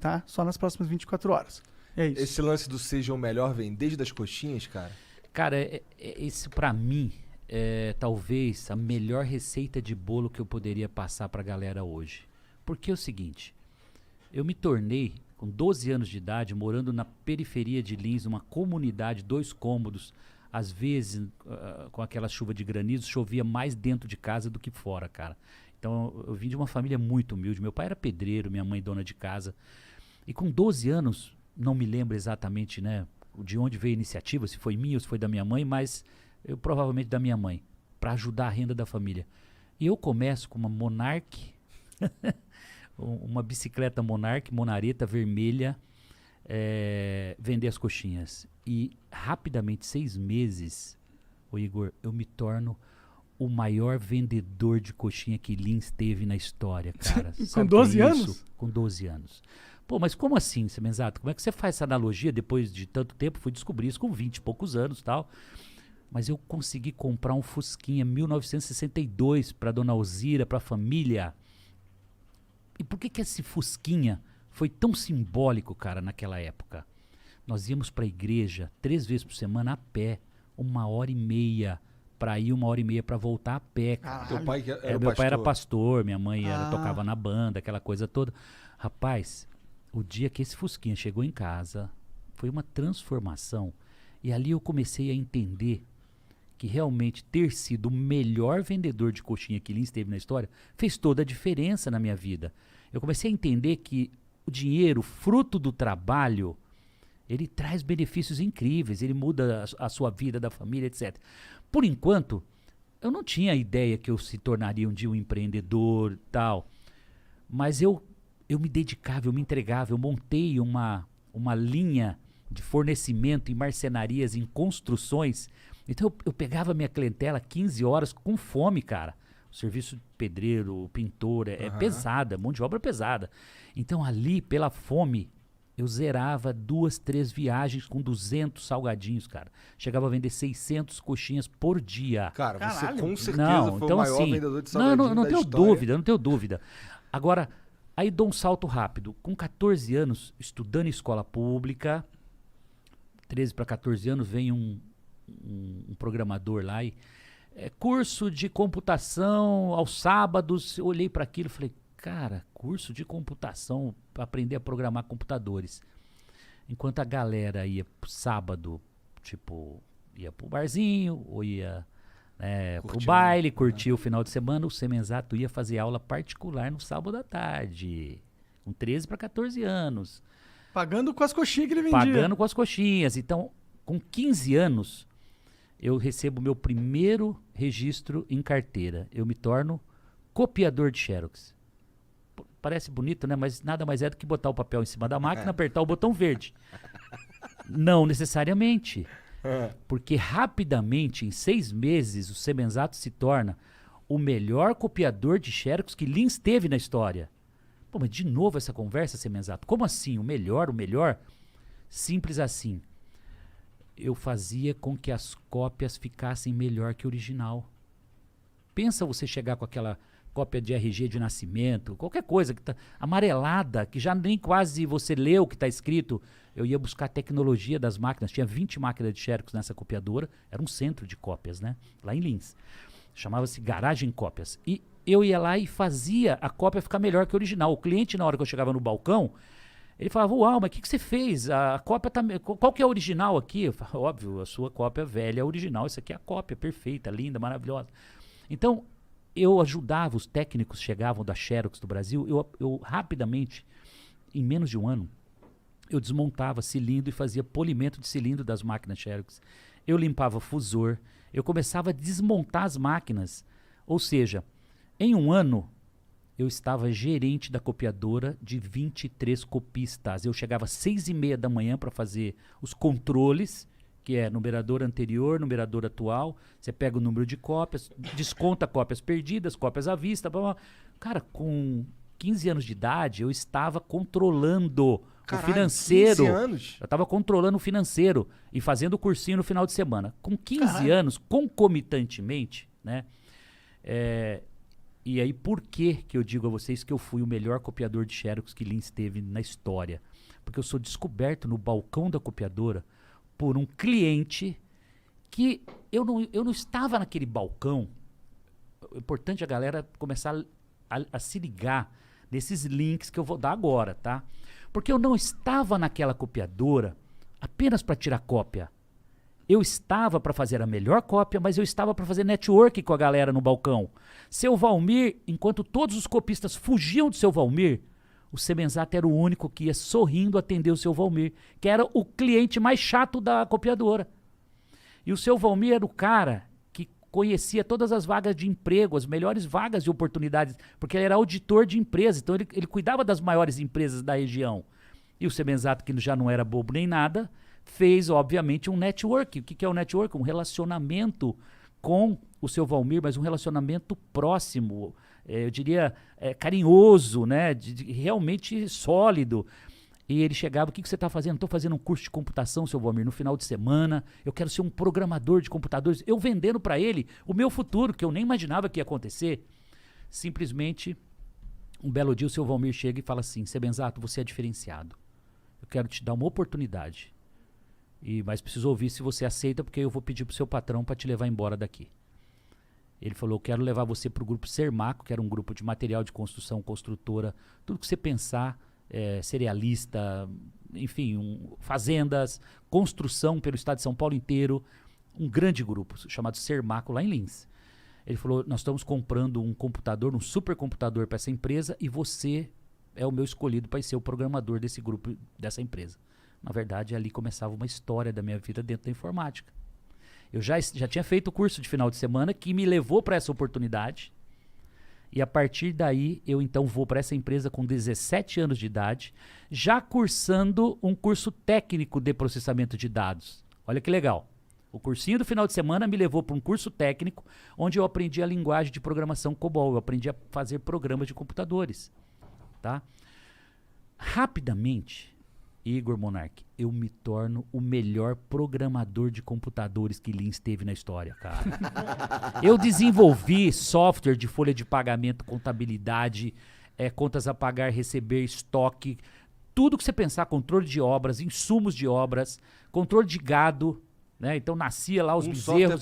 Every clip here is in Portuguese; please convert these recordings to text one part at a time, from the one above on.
tá? Só nas próximas 24 horas. É isso. Esse lance do seja o melhor vem desde as coxinhas, cara? Cara, isso pra mim é talvez a melhor receita de bolo que eu poderia passar pra galera hoje. Porque é o seguinte, eu me tornei, com 12 anos de idade, morando na periferia de Lins, numa comunidade, 2 cômodos, às vezes, com aquela chuva de granizo, chovia mais dentro de casa do que fora, cara. Então, eu vim de uma família muito humilde. Meu pai era pedreiro, minha mãe dona de casa. E com 12 anos, não me lembro exatamente, né, de onde veio a iniciativa, se foi minha ou se foi da minha mãe, mas eu provavelmente da minha mãe, para ajudar a renda da família. E eu começo com uma Monarch, uma bicicleta Monarch, monareta vermelha, vender as coxinhas. E rapidamente, 6 meses, ô Igor, eu me torno o maior vendedor de coxinha que Lins teve na história, cara. Com 12 anos? Com 12 anos. Pô, mas como assim, Semenzato? Como é que você faz essa analogia depois de tanto tempo? Fui descobrir isso com 20 e poucos anos e tal. Mas eu consegui comprar um Fusquinha 1962 para dona Alzira, para a família. E por que esse Fusquinha foi tão simbólico, cara, naquela época? Nós íamos para a igreja 3 vezes por semana a pé, 1h30 para ir, 1h30 para voltar a pé, cara. Teu pai era Meu pai era pastor? pastor, minha mãe tocava na banda, aquela coisa toda. Rapaz, o dia que esse Fusquinha chegou em casa, foi uma transformação. E ali eu comecei a entender que realmente ter sido o melhor vendedor de coxinha que Lins teve na história fez toda a diferença na minha vida. Eu comecei a entender que o dinheiro, fruto do trabalho, ele traz benefícios incríveis, ele muda a sua vida, da família, etc. Por enquanto, eu não tinha ideia que eu se tornaria um dia um empreendedor e tal, mas eu me dedicava, eu me entregava, eu montei uma linha de fornecimento em marcenarias, em construções. Então eu pegava minha clientela 15 horas com fome, cara. O serviço de pedreiro, pintor, é pesada, mão de obra pesada. Então ali, pela fome, eu zerava 2, 3 viagens com 200 salgadinhos, cara. Chegava a vender 600 coxinhas por dia. Cara, você Caralho. com certeza foi então, o maior assim, vendedor de salgadinho não da tenho história. dúvida, não tenho dúvida. Agora, aí dou um salto rápido. Com 14 anos, estudando em escola pública, 13 para 14 anos, vem um programador lá e curso de computação aos sábados. Eu olhei para aquilo e falei, cara, curso de computação para aprender a programar computadores. Enquanto a galera ia pro sábado, tipo, ia pro barzinho ou ia pro baile, curtir o final de semana, o Semenzato ia fazer aula particular no sábado à tarde, com 13 para 14 anos. Pagando com as coxinhas que ele vendia. Pagando com as coxinhas. Então, com 15 anos, eu recebo meu primeiro registro em carteira. Eu me torno copiador de Xerox. Parece bonito, né? Mas nada mais é do que botar o papel em cima da máquina, apertar o botão verde. Não necessariamente. Porque rapidamente, em 6 meses, o Semenzato se torna o melhor copiador de Xerox que Lins teve na história. Pô, mas de novo essa conversa, Semenzato? Como assim? O melhor, o melhor? Simples assim. Eu fazia com que as cópias ficassem melhor que o original. Pensa você chegar com aquela cópia de RG de nascimento, qualquer coisa que tá amarelada, que já nem quase você leu o que está escrito. Eu ia buscar a tecnologia das máquinas. Tinha 20 máquinas de Xerox nessa copiadora. Era um centro de cópias, né? Lá em Lins. Chamava-se Garagem Cópias. E eu ia lá e fazia a cópia ficar melhor que o original. O cliente, na hora que eu chegava no balcão, ele falava, uau, mas o que você fez? A cópia tá... Qual que é a original aqui? Eu falava, óbvio, a sua cópia velha é a original. Isso aqui é a cópia perfeita, linda, maravilhosa. Então, eu ajudava, os técnicos chegavam da Xerox do Brasil, eu rapidamente, em menos de um ano, eu desmontava cilindro e fazia polimento de cilindro das máquinas Xerox. Eu limpava fusor, eu começava a desmontar as máquinas. Ou seja, em um ano, eu estava gerente da copiadora de 23 copistas. Eu chegava às 6h30 da manhã para fazer os controles, que é numerador anterior, numerador atual. Você pega o número de cópias, desconta cópias perdidas, cópias à vista. Blá, blá. Cara, com 15 anos de idade, eu estava controlando Caralho, o financeiro. 15 anos? Eu estava controlando o financeiro e fazendo o cursinho no final de semana. Com 15 anos, concomitantemente, né? E aí, por que eu digo a vocês que eu fui o melhor copiador de Xerox que Linz teve na história? Porque eu sou descoberto no balcão da copiadora por um cliente que eu não estava naquele balcão. É importante a galera começar a se ligar nesses links que eu vou dar agora, tá? Porque eu não estava naquela copiadora apenas para tirar cópia. Eu estava para fazer a melhor cópia, mas eu estava para fazer network com a galera no balcão. Seu Valmir, enquanto todos os copistas fugiam do seu Valmir, o Semenzato era o único que ia sorrindo atender o seu Valmir, que era o cliente mais chato da copiadora. E o seu Valmir era o cara que conhecia todas as vagas de emprego, as melhores vagas de oportunidades, porque ele era auditor de empresa, então ele cuidava das maiores empresas da região. E o Semenzato, que já não era bobo nem nada, fez, obviamente, um network. O que é o network? Um relacionamento com o seu Valmir, mas um relacionamento próximo, eu diria carinhoso, né? Realmente sólido. E ele chegava, o que você está fazendo? Estou fazendo um curso de computação, seu Valmir, no final de semana. Eu quero ser um programador de computadores. Eu vendendo para ele o meu futuro, que eu nem imaginava que ia acontecer. Simplesmente, um belo dia, o seu Valmir chega e fala assim: Semenzato, você é diferenciado. Eu quero te dar uma oportunidade. Mas preciso ouvir se você aceita, porque eu vou pedir pro seu patrão para te levar embora daqui. Ele falou: eu quero levar você pro grupo Sermaco, que era um grupo de material de construção, construtora, tudo que você pensar, cerealista, enfim, fazendas, construção pelo estado de São Paulo inteiro, um grande grupo chamado Sermaco lá em Linz. Ele falou: nós estamos comprando um computador, um supercomputador para essa empresa e você é o meu escolhido para ser o programador desse grupo, dessa empresa. Na verdade, ali começava uma história da minha vida dentro da informática. Eu já tinha feito o curso de final de semana que me levou para essa oportunidade. E a partir daí, eu então vou para essa empresa com 17 anos de idade, já cursando um curso técnico de processamento de dados. Olha que legal. O cursinho do final de semana me levou para um curso técnico onde eu aprendi a linguagem de programação COBOL. Eu aprendi a fazer programas de computadores. Tá? Rapidamente, Igor Monark, eu me torno o melhor programador de computadores que Linz teve na história, cara. Eu desenvolvi software de folha de pagamento, contabilidade, contas a pagar, receber, estoque, tudo que você pensar, controle de obras, insumos de obras, controle de gado, né? Então nascia lá os bezerros.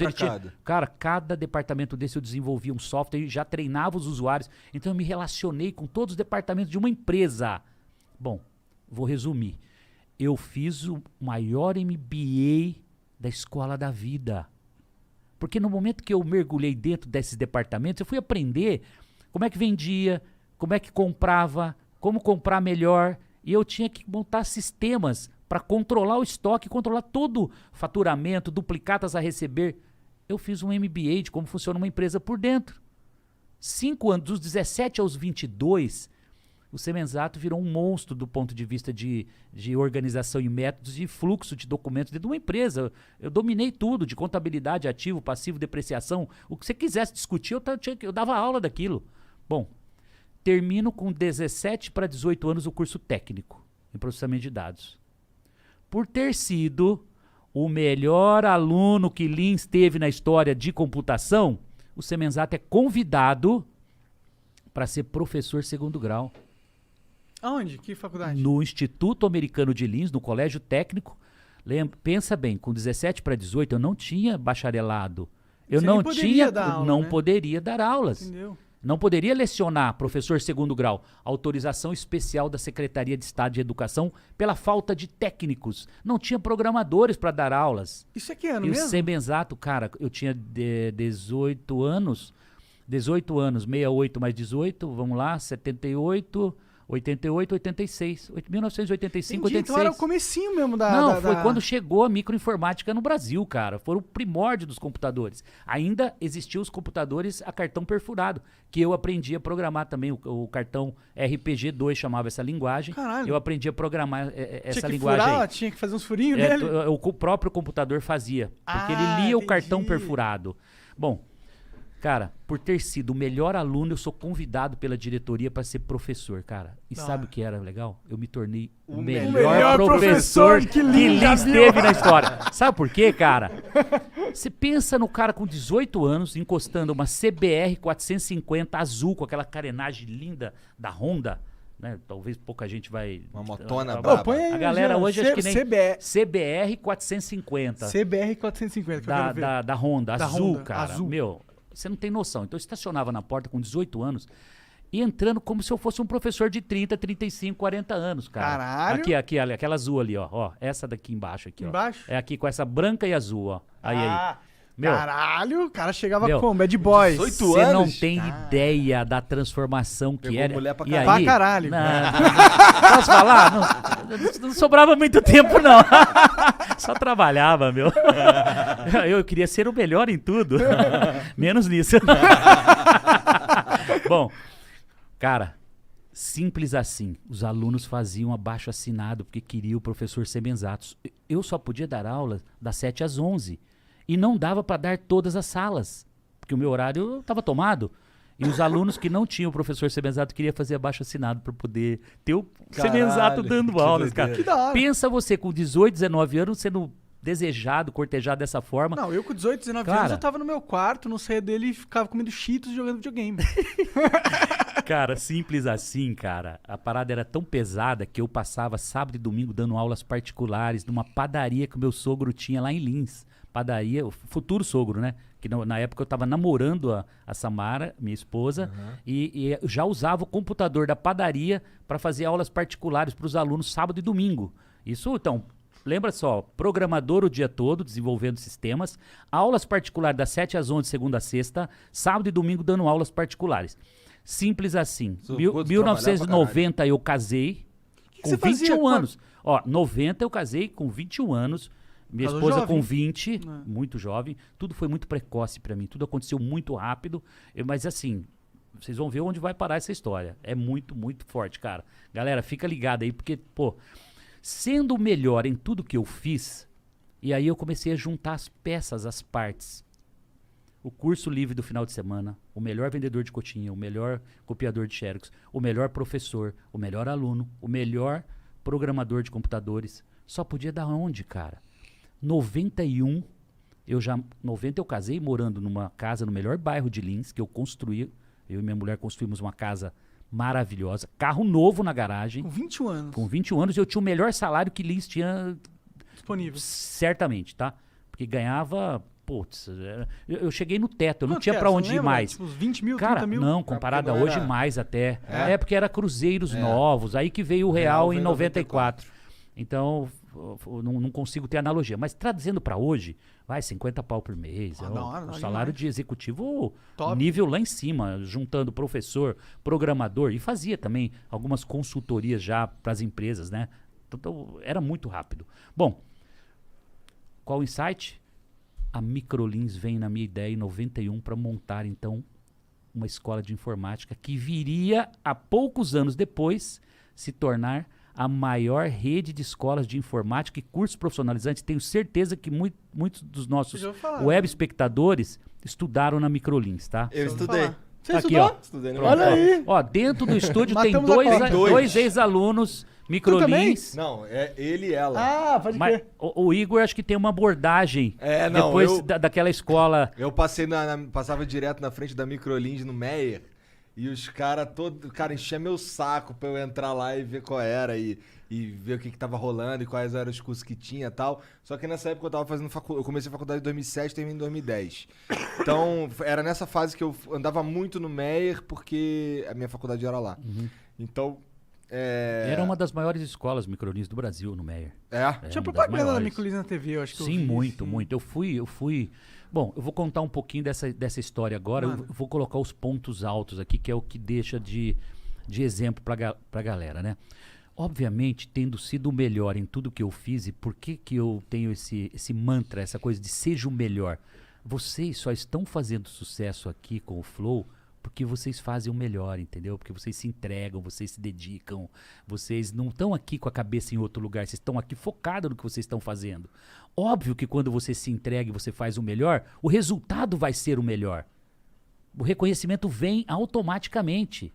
Cara, cada departamento desse eu desenvolvia um software e já treinava os usuários. Então eu me relacionei com todos os departamentos de uma empresa. Bom, vou resumir. Eu fiz o maior MBA da escola da vida. Porque no momento que eu mergulhei dentro desses departamentos, eu fui aprender como é que vendia, como é que comprava, como comprar melhor. E eu tinha que montar sistemas para controlar o estoque, controlar todo o faturamento, duplicatas a receber. Eu fiz um MBA de como funciona uma empresa por dentro. 5 anos, dos 17 aos 22... o Semenzato virou um monstro do ponto de vista de organização e métodos e fluxo de documentos dentro de uma empresa. Eu dominei tudo, de contabilidade, ativo, passivo, depreciação. O que você quisesse discutir, eu dava aula daquilo. Bom, termino com 17 para 18 anos o curso técnico em processamento de dados. Por ter sido o melhor aluno que Linz teve na história de computação, o Semenzato é convidado para ser professor segundo grau. Aonde? Que faculdade? No Instituto Americano de Linz, no Colégio Técnico. Pensa bem, com 17 para 18 eu não tinha bacharelado. Eu não poderia dar aulas. Entendeu? Não poderia lecionar, professor segundo grau. Autorização especial da Secretaria de Estado de Educação pela falta de técnicos. Não tinha programadores para dar aulas. Isso é que ano mesmo? mesmo? E o Semenzato, cara, eu tinha 18 anos. 18 anos, 68 mais 18, vamos lá, 78... 88, 86, 1985, Entendi, 86. então era o comecinho mesmo da... Não, foi quando chegou a microinformática no Brasil, cara. Foi o primórdio dos computadores. Ainda existiam os computadores a cartão perfurado, que eu aprendi a programar também. O cartão RPG2 chamava essa linguagem. Caralho. Eu aprendi a programar essa tinha que linguagem furar, aí. Tinha que fazer uns furinhos nele? O próprio computador fazia, porque ele lia o cartão perfurado. Bom, Cara, por ter sido o melhor aluno, eu sou convidado pela diretoria para ser professor, cara. E sabe o que era legal? Eu me tornei o melhor professor que Lins teve na história. Sabe por quê, cara? Você pensa no cara com 18 anos, encostando uma CBR 450 azul, com aquela carenagem linda da Honda, né? Talvez pouca gente vai... Uma motona Pô, braba. põe aí, A galera Jean. hoje acho que nem... CBR. CBR 450. CBR 450, que eu quero ver. Da Honda, Da azul, Honda, cara. azul. Meu, você não tem noção. Então eu estacionava na porta com 18 anos e entrando como se eu fosse um professor de 30, 35, 40 anos, cara. Caralho. Aqui, aquela azul ali, ó. Essa daqui embaixo aqui, ó. Embaixo? É aqui com essa branca e azul, ó. Aí. Meu, Caralho, o cara chegava Meu, como? Bad Boys. 18 você não anos? tem ideia da transformação que Pegou era. mulher pra E caralho. aí, Pra caralho. Posso falar? Não sobrava muito tempo, não. Só trabalhava, meu. Eu queria ser o melhor em tudo. Menos nisso. Bom, cara, simples assim. Os alunos faziam abaixo-assinado porque queriam o professor Semenzatos. Eu só podia dar aula das 7 às 11. E não dava para dar todas as salas, porque o meu horário estava tomado. E os alunos que não tinham o professor Semenzato queriam fazer abaixo-assinado para poder ter o Semenzato dando que aulas, doideira. cara. Que da hora. Pensa você com 18, 19 anos sendo desejado, cortejado dessa forma. Não, eu com 18, 19 Cara. anos, eu tava no meu quarto, não saía dele e ficava comendo Cheetos e jogando videogame. Cara, simples assim, cara. A parada era tão pesada que eu passava sábado e domingo dando aulas particulares numa padaria que o meu sogro tinha lá em Lins. Padaria, o futuro sogro, né? Que na época eu tava namorando a Samara, minha esposa, e eu já usava o computador da padaria para fazer aulas particulares para os alunos sábado e domingo. Isso, então, lembra só, programador o dia todo, desenvolvendo sistemas, aulas particulares das 7 às 11, segunda a sexta, sábado e domingo dando aulas particulares. Simples assim. Seu gordo trabalhava 1990 eu casei, que com você fazia 21 com a- anos. Ó, 90 eu casei com 21 anos. Minha Casou esposa jovem. com 20, É. muito jovem. Tudo foi muito precoce pra mim. Tudo aconteceu muito rápido. Mas assim, vocês vão ver onde vai parar essa história. É muito, muito forte, cara. Galera, fica ligado aí, porque, pô, sendo o melhor em tudo que eu fiz, e aí eu comecei a juntar as peças, as partes. O curso livre do final de semana, o melhor vendedor de coxinha, o melhor copiador de xerox, o melhor professor, o melhor aluno, o melhor programador de computadores. Só podia dar onde, cara? 91, 90 eu casei morando numa casa no melhor bairro de Lins, que eu construí, eu e minha mulher construímos uma casa maravilhosa, carro novo na garagem, Com 21 anos. com 21 anos eu tinha o melhor salário que Lins tinha, Disponível. certamente, tá? Porque ganhava, putz, eu cheguei no teto, eu não Quanto tinha que pra era? onde Você ir lembra? mais. Tipo, uns 20 mil, Cara, 30 mil? não, comparado a não hoje, era- mais até. É? Porque era cruzeiros novos, aí que veio o real veio em em 94. Então, não consigo ter analogia. Mas traduzindo pra hoje, vai, 50 pau por mês. Ah, É da hora, um da hora salário demais. de executivo Top. nível lá em cima, juntando professor, programador. E fazia também algumas consultorias já pras empresas, né? Então, era muito rápido. Bom, qual o insight? A Microlins vem na minha ideia em 91 para montar, então, uma escola de informática que viria, há poucos anos depois, se tornar a maior rede de escolas de informática e cursos profissionalizantes. Tenho certeza que muitos dos nossos Já ouvi falar. web espectadores estudaram na Microlins, tá? Eu Deixa eu estudei. falar. Você Aqui, estudou? ó. Estudei no Pronto, Olha ó. aí. Ó, dentro do estúdio tem Matamos a dois, cobra. dois ex-alunos Microlins. Não, é ele e ela. Ah, pode Mas crer. o Igor acho que tem uma abordagem Não, depois eu- daquela escola. Eu passei passava direto na frente da Microlins no Meyer e os caras todo, cara, enchia meu saco pra eu entrar lá e ver qual era e ver o que tava rolando e quais eram os cursos que tinha e tal. Só que nessa época eu tava fazendo faculdade, eu comecei a faculdade em 2007 e terminei em 2010. Então, era nessa fase que eu andava muito no Meyer porque a minha faculdade era lá. Então, Era uma das maiores escolas Microlins do Brasil, no Meyer. É? Era Tinha uma das propaganda da maiores. Microlins na TV, eu acho que eu Sim, vi, muito, assim. muito. Eu fui. Bom, eu vou contar um pouquinho dessa história agora. Mano. Eu vou colocar os pontos altos aqui, que é o que deixa de exemplo pra galera, né? Obviamente, tendo sido o melhor em tudo que eu fiz, e por que eu tenho esse mantra, essa coisa de seja o melhor? Vocês só estão fazendo sucesso aqui com o Flow porque vocês fazem o melhor, entendeu? Porque vocês se entregam, vocês se dedicam, vocês não estão aqui com a cabeça em outro lugar, vocês estão aqui focados no que vocês estão fazendo. Óbvio que quando você se entrega e você faz o melhor, o resultado vai ser o melhor. O reconhecimento vem automaticamente.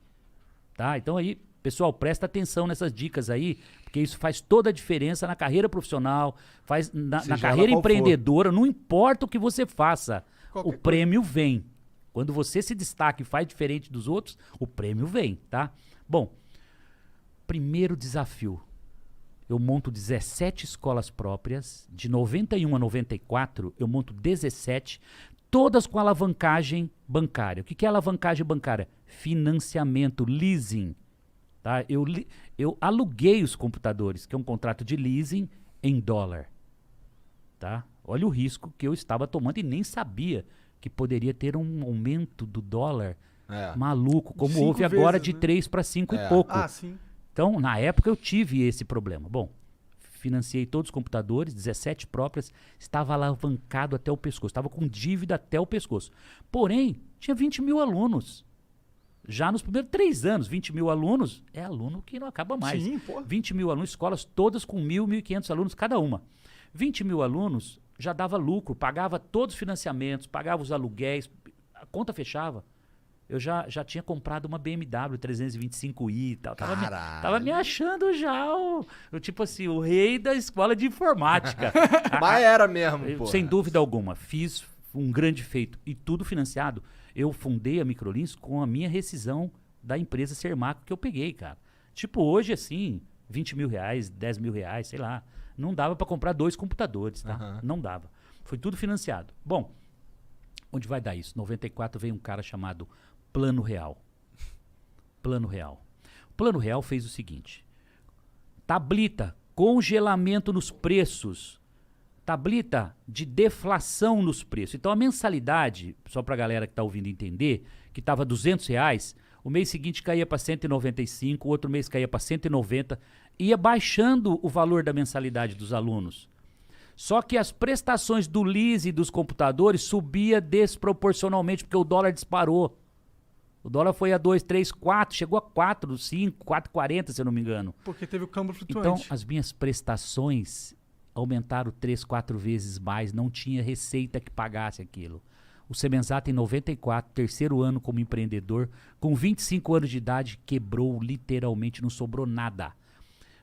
Tá? Então aí, pessoal, presta atenção nessas dicas aí, porque isso faz toda a diferença na carreira profissional, faz na Seja carreira ela qual empreendedora, não importa o que você faça, Qualquer o prêmio vem. Quando você se destaca e faz diferente dos outros, o prêmio vem, tá? Bom, primeiro desafio. Eu monto 17 escolas próprias, de 91 a 94, eu monto 17, todas com alavancagem bancária. O que é alavancagem bancária? Financiamento, leasing. Tá? Eu aluguei os computadores, que é um contrato de leasing em dólar. Tá? Olha o risco que eu estava tomando e nem sabia que poderia ter um aumento do dólar maluco, como 5 houve agora vezes, de né? 3 para 5 e pouco. Ah, sim. Então, na época, eu tive esse problema. Bom, financiei todos os computadores, 17 próprias, estava alavancado até o pescoço, estava com dívida até o pescoço. Porém, tinha 20 mil alunos. Já nos primeiros 3 anos, 20 mil alunos, é aluno que não acaba mais. Sim, pô. 20 mil alunos, escolas todas com 1.500 alunos cada uma. 20 mil alunos já dava lucro, pagava todos os financiamentos, pagava os aluguéis, a conta fechava. Eu já tinha comprado uma BMW 325i e tal. Tava me achando já tipo assim, o rei da escola de informática. Mas era mesmo, pô. Sem dúvida alguma. Fiz um grande feito. E tudo financiado. Eu fundei a Microlins com a minha rescisão da empresa Sermaco que eu peguei, cara. Tipo, hoje, assim, 20 mil reais, 10 mil reais, sei lá. Não dava para comprar 2 computadores, tá? Uhum. Não dava. Foi tudo financiado. Bom, onde vai dar isso? 94 veio um cara chamado Plano Real. Plano Real. O Plano Real fez o seguinte. Tablita, congelamento nos preços. Tablita de deflação nos preços. Então a mensalidade, só para a galera que está ouvindo entender, que estava R$200, o mês seguinte caía para 195, o outro mês caía para 190, ia baixando o valor da mensalidade dos alunos. Só que as prestações do leasing dos computadores subia desproporcionalmente, porque o dólar disparou. O dólar foi a 2, 3, 4, chegou a 4, 5, 4,40, se eu não me engano. Porque teve o câmbio Então, flutuante. as minhas prestações aumentaram 3, 4 vezes mais, não tinha receita que pagasse aquilo. O Semenzato, em 94, terceiro ano como empreendedor, com 25 anos de idade, quebrou literalmente, não sobrou nada.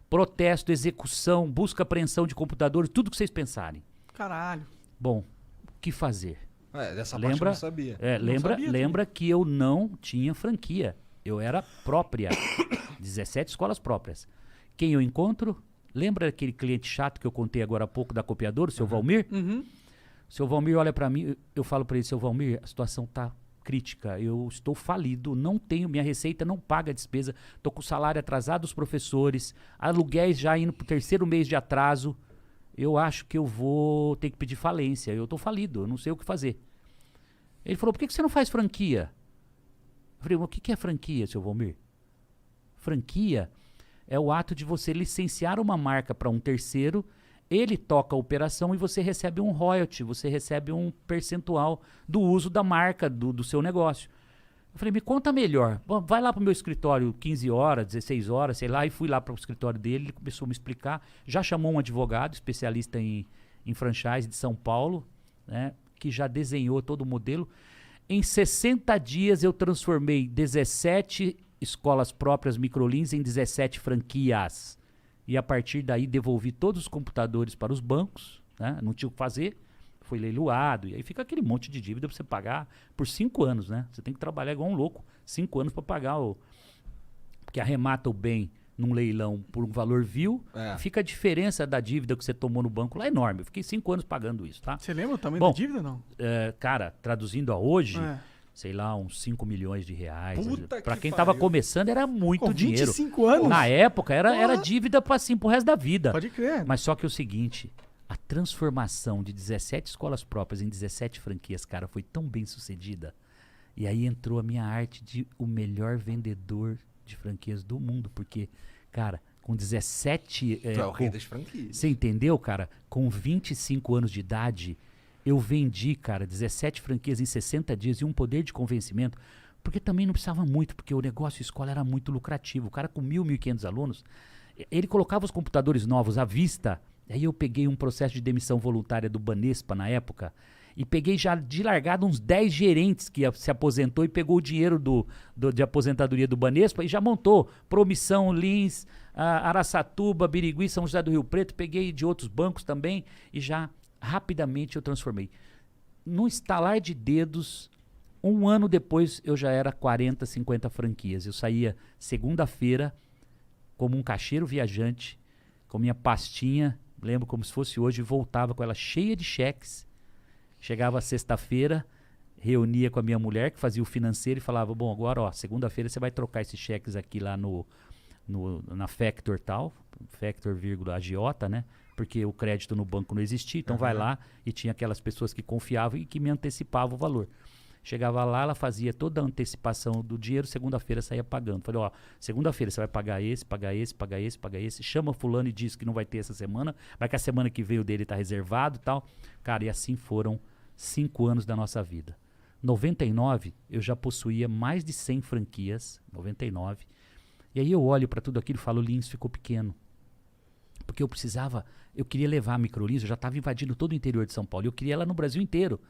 Protesto, execução, busca apreensão de computadores, tudo que vocês pensarem. Caralho. Bom, o que fazer? Dessa parte eu não sabia. Lembra que eu não tinha franquia. Eu era própria. 17 escolas próprias. Quem eu encontro? Lembra aquele cliente chato que eu contei agora há pouco da copiadora, o seu Valmir? Uhum. O seu Valmir olha para mim, eu falo para ele, seu Valmir, a situação tá crítica, eu estou falido, não tenho, minha receita não paga a despesa, tô com o salário atrasado dos professores, aluguéis já indo pro 3º mês de atraso, eu acho que eu vou ter que pedir falência, eu tô falido, eu não sei o que fazer. Ele falou, por que você não faz franquia? Eu falei, o que é franquia, seu Valmir? Franquia é o ato de você licenciar uma marca para um terceiro, ele toca a operação e você recebe um royalty, você recebe um percentual do uso da marca, do seu negócio. Eu falei, me conta melhor. Bom, vai lá para o meu escritório 15 horas, 16 horas, sei lá, e fui lá para o escritório dele, ele começou a me explicar, já chamou um advogado, especialista em franchise de São Paulo, né, que já desenhou todo o modelo. Em 60 dias eu transformei 17 escolas próprias Microlins em 17 franquias. E a partir daí devolvi todos os computadores para os bancos, né? Não tinha o que fazer, foi leiloado, e aí fica aquele monte de dívida para você pagar por 5 anos, né? Você tem que trabalhar igual um louco, 5 anos para pagar porque arremata o bem num leilão por um valor vil, fica a diferença da dívida que você tomou no banco lá enorme. Eu fiquei 5 anos pagando isso, tá? Você lembra o tamanho Bom, da dívida, não? Cara, traduzindo a hoje, É. sei lá, uns 5 milhões de reais. Puta Pra que quem tava pariu. começando era muito Com dinheiro. 25 anos? Na época era Porra. dívida assim, pro resto da vida. Pode crer. Mas só que é o seguinte, a transformação de 17 escolas próprias em 17 franquias, cara, foi tão bem sucedida. E aí entrou a minha arte de o melhor vendedor de franquias do mundo. Porque, cara, com 17... Tu é o rei das franquias. Você entendeu, cara? Com 25 anos de idade, eu vendi, cara, 17 franquias em 60 dias e um poder de convencimento, porque também não precisava muito, porque o negócio escola era muito lucrativo. O cara com 1.500 alunos, ele colocava os computadores novos à vista, aí eu peguei um processo de demissão voluntária do Banespa na época, E peguei já de largada uns 10 gerentes que se aposentou e pegou o dinheiro de aposentadoria do Banespa e já montou Promissão, Lins, Araçatuba, Birigui, São José do Rio Preto. Peguei de outros bancos também e já rapidamente eu transformei. Num estalar de dedos, um ano depois eu já era 40, 50 franquias. Eu saía segunda-feira como um caixeiro viajante, com minha pastinha, lembro como se fosse hoje, e voltava com ela cheia de cheques. Chegava sexta-feira, reunia com a minha mulher, que fazia o financeiro, e falava, bom, agora, ó, segunda-feira você vai trocar esses cheques aqui lá na Factor tal, Factor, agiota, né? Porque o crédito no banco não existia, então vai lá, e tinha aquelas pessoas que confiavam e que me antecipavam o valor. Chegava lá, ela fazia toda a antecipação do dinheiro, segunda-feira saía pagando. Falei, ó, segunda-feira você vai pagar esse, pagar esse, pagar esse, pagar esse. Chama fulano e diz que não vai ter essa semana, mas que a semana que veio dele tá reservado e tal. Cara, e assim foram 5 anos da nossa vida. 99, eu já possuía mais de 100 franquias, 99. E aí eu olho para tudo aquilo e falo, o Lins ficou pequeno. Porque eu queria levar a Microlins, eu já estava invadindo todo o interior de São Paulo, eu queria ela no Brasil inteiro.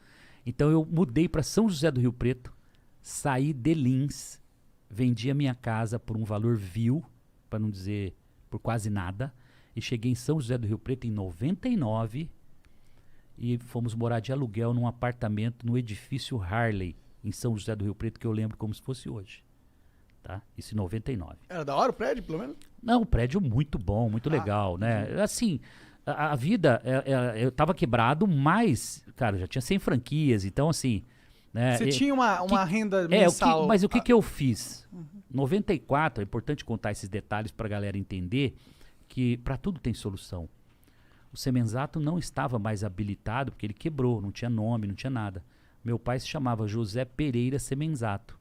Então eu mudei para São José do Rio Preto, saí de Lins, vendi a minha casa por um valor vil, para não dizer por quase nada, e cheguei em São José do Rio Preto em 99 e fomos morar de aluguel num apartamento no edifício Harley, em São José do Rio Preto, que eu lembro como se fosse hoje. Tá? Isso em 99. Era da hora o prédio, pelo menos? Não, um prédio muito bom, muito legal, né? Assim, a vida, eu tava quebrado, mas, cara, eu já tinha 100 franquias, então assim... Né, Você tinha uma renda mensal. Mas o que eu fiz? 94, é importante contar esses detalhes pra galera entender que pra tudo tem solução. O Semenzato não estava mais habilitado, porque ele quebrou, não tinha nome, não tinha nada. Meu pai se chamava José Pereira Semenzato.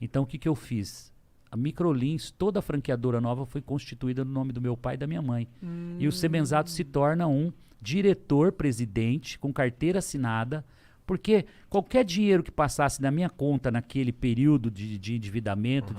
Então o que eu fiz? A Microlins, toda a franqueadora nova foi constituída no nome do meu pai e da minha mãe. E o Semenzato se torna um diretor-presidente com carteira assinada, porque qualquer dinheiro que passasse na minha conta naquele período de endividamento,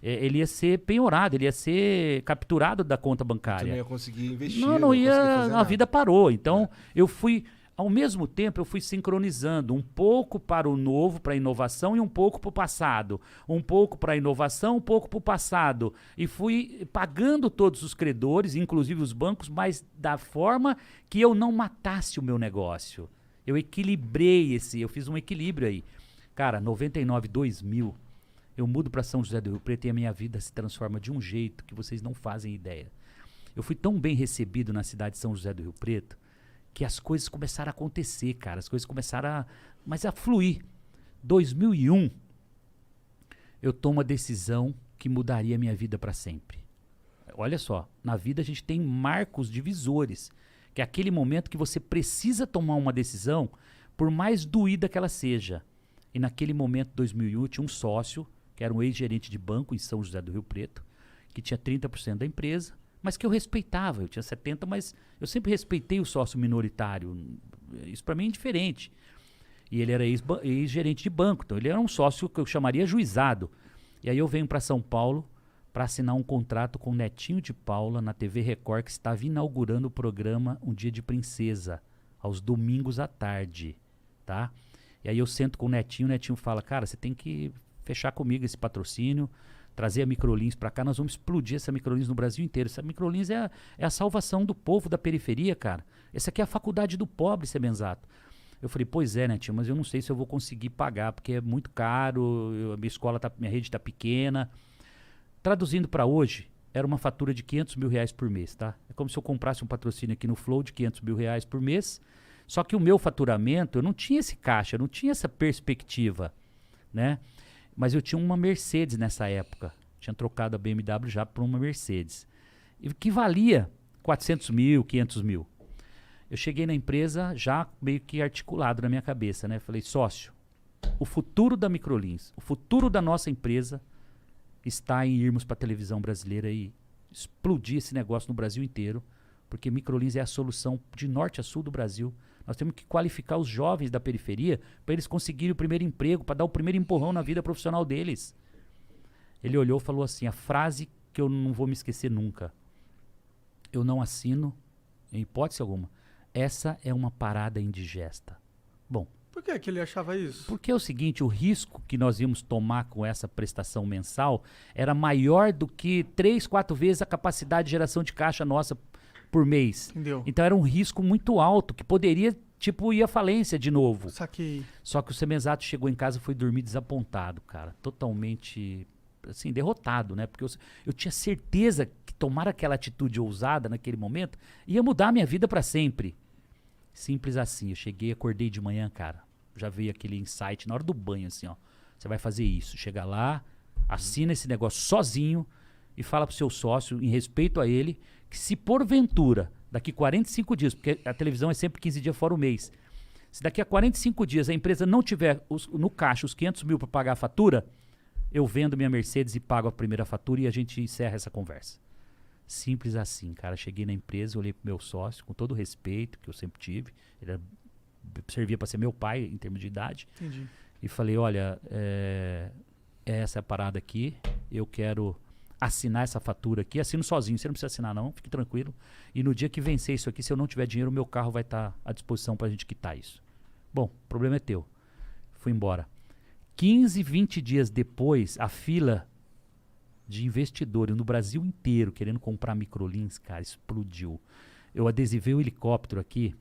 ele ia ser penhorado, ele ia ser capturado da conta bancária. Você não ia conseguir investir. Não ia, fazer a nada. vida parou. Então eu fui... Ao mesmo tempo, eu fui sincronizando um pouco para o novo, para a inovação, e um pouco para o passado. Um pouco para a inovação, um pouco para o passado. E fui pagando todos os credores, inclusive os bancos, mas da forma que eu não matasse o meu negócio. Eu equilibrei eu fiz um equilíbrio aí. Cara, 99, 2000, eu mudo para São José do Rio Preto e a minha vida se transforma de um jeito que vocês não fazem ideia. Eu fui tão bem recebido na cidade de São José do Rio Preto, que as coisas começaram a acontecer, cara. As coisas começaram a fluir. 2001, eu tomo a decisão que mudaria a minha vida para sempre. Olha só, na vida a gente tem marcos divisores, que é aquele momento que você precisa tomar uma decisão, por mais doída que ela seja. E naquele momento, 2001, tinha um sócio, que era um ex-gerente de banco em São José do Rio Preto, que tinha 30% da empresa, mas que eu respeitava. Eu tinha 70%, mas eu sempre respeitei o sócio minoritário. Isso para mim é indiferente. E ele era ex-gerente de banco, então ele era um sócio que eu chamaria juizado. E aí eu venho para São Paulo para assinar um contrato com o Netinho de Paula na TV Record, que estava inaugurando o programa Um Dia de Princesa, aos domingos à tarde, tá? E aí eu sento com o Netinho fala, cara, você tem que fechar comigo esse patrocínio, trazer a Microlins para cá, nós vamos explodir essa Microlins no Brasil inteiro. Essa Microlins é a salvação do povo da periferia, cara. Essa aqui é a faculdade do pobre, Semenzato. Eu falei, pois é, Netinho, mas eu não sei se eu vou conseguir pagar, porque é muito caro, minha rede tá pequena. Traduzindo para hoje, era uma fatura de R$500 mil por mês, tá? É como se eu comprasse um patrocínio aqui no Flow de R$500 mil por mês, só que o meu faturamento, eu não tinha esse caixa, eu não tinha essa perspectiva, né? Mas eu tinha uma Mercedes nessa época. Tinha trocado a BMW já por uma Mercedes. E que valia 400 mil, 500 mil. Eu cheguei na empresa já meio que articulado na minha cabeça, né? Falei, sócio, o futuro da Microlins, o futuro da nossa empresa está em irmos para a televisão brasileira e explodir esse negócio no Brasil inteiro, porque Microlins é a solução de norte a sul do Brasil. Nós temos que qualificar os jovens da periferia para eles conseguirem o primeiro emprego, para dar o primeiro empurrão na vida profissional deles. Ele olhou e falou assim, a frase que eu não vou me esquecer nunca. Eu não assino, em hipótese alguma. Essa é uma parada indigesta. Bom, Por que ele achava isso? Porque é o seguinte, o risco que nós íamos tomar com essa prestação mensal era maior do que 3, 4 vezes a capacidade de geração de caixa nossa por mês. Entendeu? Então era um risco muito alto, que poderia, tipo, ir à falência de novo. Saquei. Só que o Semenzato chegou em casa e foi dormir desapontado, cara. Totalmente, assim, derrotado, né? Porque eu tinha certeza que tomar aquela atitude ousada naquele momento ia mudar a minha vida pra sempre. Simples assim. Eu cheguei, acordei de manhã, cara. Já veio aquele insight na hora do banho, assim, ó. Você vai fazer isso. Chega lá, assina esse negócio sozinho e fala pro seu sócio, em respeito a ele, que se porventura, daqui 45 dias, porque a televisão é sempre 15 dias fora o mês, se daqui a 45 dias a empresa não tiver no caixa os 500 mil para pagar a fatura, eu vendo minha Mercedes e pago a primeira fatura e a gente encerra essa conversa. Simples assim, cara. Cheguei na empresa, olhei pro meu sócio, com todo o respeito que eu sempre tive, ele servia para ser meu pai em termos de idade, Entendi. e falei, olha, essa é a parada aqui, eu quero assinar essa fatura aqui, assino sozinho, você não precisa assinar não, fique tranquilo. E no dia que vencer isso aqui, se eu não tiver dinheiro, o meu carro vai estar à disposição pra gente quitar isso. Bom, o problema é teu. Fui embora. 15, 20 dias depois, a fila de investidores no Brasil inteiro querendo comprar microlins, cara, explodiu. Eu adesivei o helicóptero aqui,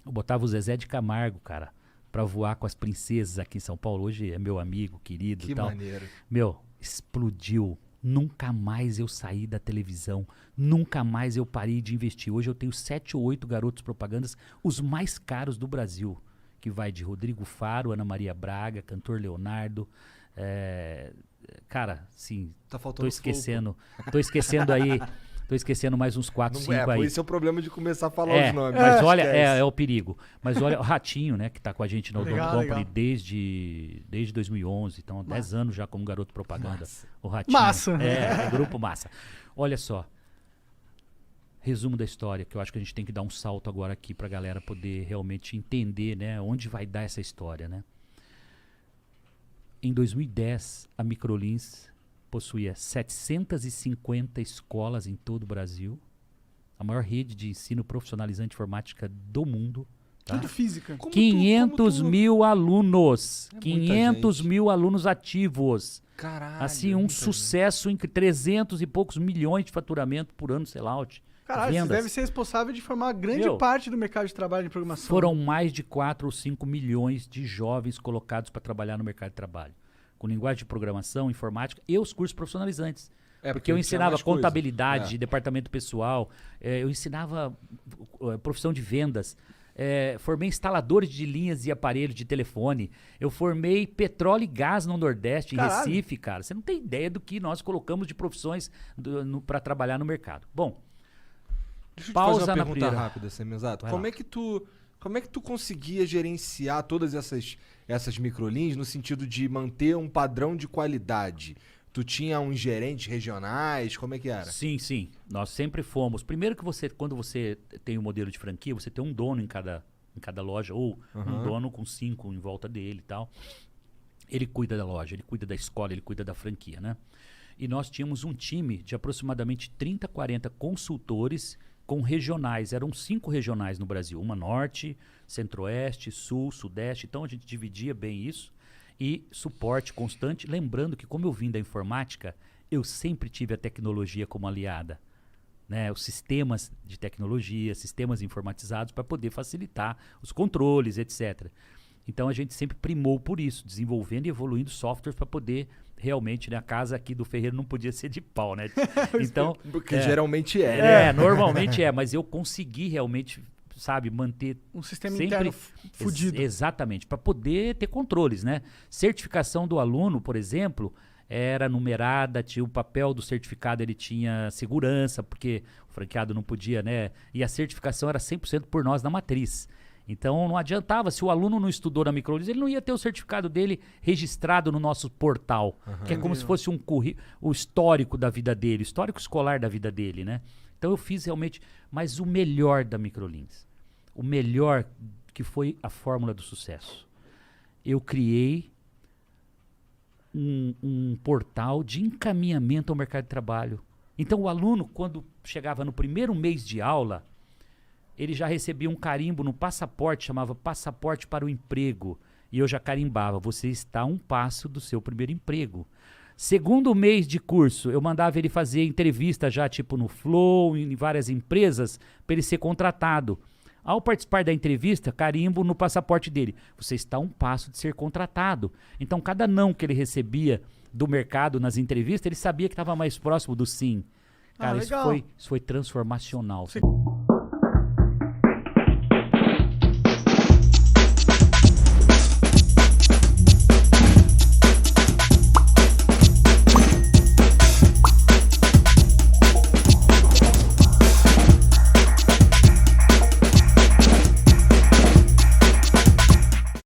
eu botava o Zezé de Camargo, cara, pra voar com as princesas aqui em São Paulo. Hoje é meu amigo, querido e Que tal. maneiro. Meu, explodiu. Nunca mais eu saí da televisão. Nunca mais eu parei de investir. Hoje eu tenho 7 ou 8 garotos propagandas, os mais caros do Brasil. Que vai de Rodrigo Faro, Ana Maria Braga, Cantor Leonardo. Cara, sim, Tá tô faltando esquecendo. Tô esquecendo aí. Tô esquecendo mais uns 4, 5 aí. Esse é o problema de começar a falar os nomes. Mas olha, Esquece. é o perigo. Mas olha, o Ratinho, né, que tá com a gente no Odonto Legal, Company legal. desde 2011, então há 10 anos já como garoto propaganda. O Ratinho. Massa. É grupo massa. Olha só. Resumo da história, que eu acho que a gente tem que dar um salto agora aqui pra galera poder realmente entender, né, onde vai dar essa história, né? Em 2010, a Microlins possuía 750 escolas em todo o Brasil, a maior rede de ensino profissionalizante de informática do mundo. Tá? Tudo física. 500 mil alunos. É muita 500 gente. mil alunos ativos. Caralho. Assim, um muita gente. sucesso entre 300 e poucos milhões de faturamento por ano, sellout. Caralho, você vendas. deve ser responsável de formar grande Meu, parte do mercado de trabalho de programação. Foram mais de 4 ou 5 milhões de jovens colocados para trabalhar no mercado de trabalho. Com linguagem de programação, informática e os cursos profissionalizantes. Porque eu tinha ensinava mais coisa. contabilidade, É. departamento pessoal, eu ensinava profissão de vendas, formei instaladores de linhas e aparelhos de telefone, eu formei petróleo e gás no Nordeste, em Caralho. Recife, cara. Você não tem ideia do que nós colocamos de profissões para trabalhar no mercado. Bom, Deixa eu te pausa fazer uma na pergunta primeira. rápida, Semenzato. Vai Como lá. é que tu conseguia gerenciar todas essas microlins no sentido de manter um padrão de qualidade? Tu tinha uns gerentes regionais? Como é que era? Sim, sim. Nós sempre fomos. Primeiro que quando você tem um modelo de franquia, você tem um dono em cada loja, ou um dono com 5 em volta dele e tal. Ele cuida da loja, ele cuida da escola, ele cuida da franquia, né? E nós tínhamos um time de aproximadamente 30, 40 consultores com regionais. Eram 5 regionais no Brasil. Uma norte, centro-oeste, sul, sudeste. Então a gente dividia bem isso. E suporte constante. Lembrando que como eu vim da informática, eu sempre tive a tecnologia como aliada. Né? Os sistemas de tecnologia, sistemas informatizados para poder facilitar os controles, etc. Então a gente sempre primou por isso, desenvolvendo e evoluindo softwares para poder realmente, né, a casa aqui do Ferreiro não podia ser de pau, né? Então, Porque geralmente é, né? normalmente mas eu consegui realmente, sabe, manter Um sistema sempre interno fudido. Exatamente, para poder ter controles, né? Certificação do aluno, por exemplo, era numerada, tinha o papel do certificado, ele tinha segurança, porque o franqueado não podia, né? E a certificação era 100% por nós na matriz. Então não adiantava, se o aluno não estudou na Microlins, ele não ia ter o certificado dele registrado no nosso portal, que é como se fosse o histórico da vida dele, o histórico escolar da vida dele, né? Então eu fiz realmente, mas o melhor da Microlins, o melhor que foi a fórmula do sucesso. Eu criei um portal de encaminhamento ao mercado de trabalho. Então o aluno, quando chegava no primeiro mês de aula, ele já recebia um carimbo no passaporte, chamava Passaporte para o Emprego. E eu já carimbava, você está a um passo do seu primeiro emprego. Segundo mês de curso, eu mandava ele fazer entrevista já, tipo no Flow, em várias empresas, para ele ser contratado. Ao participar da entrevista, carimbo no passaporte dele. Você está a um passo de ser contratado. Então, cada não que ele recebia do mercado nas entrevistas, ele sabia que estava mais próximo do sim. Cara, legal. isso foi transformacional. Você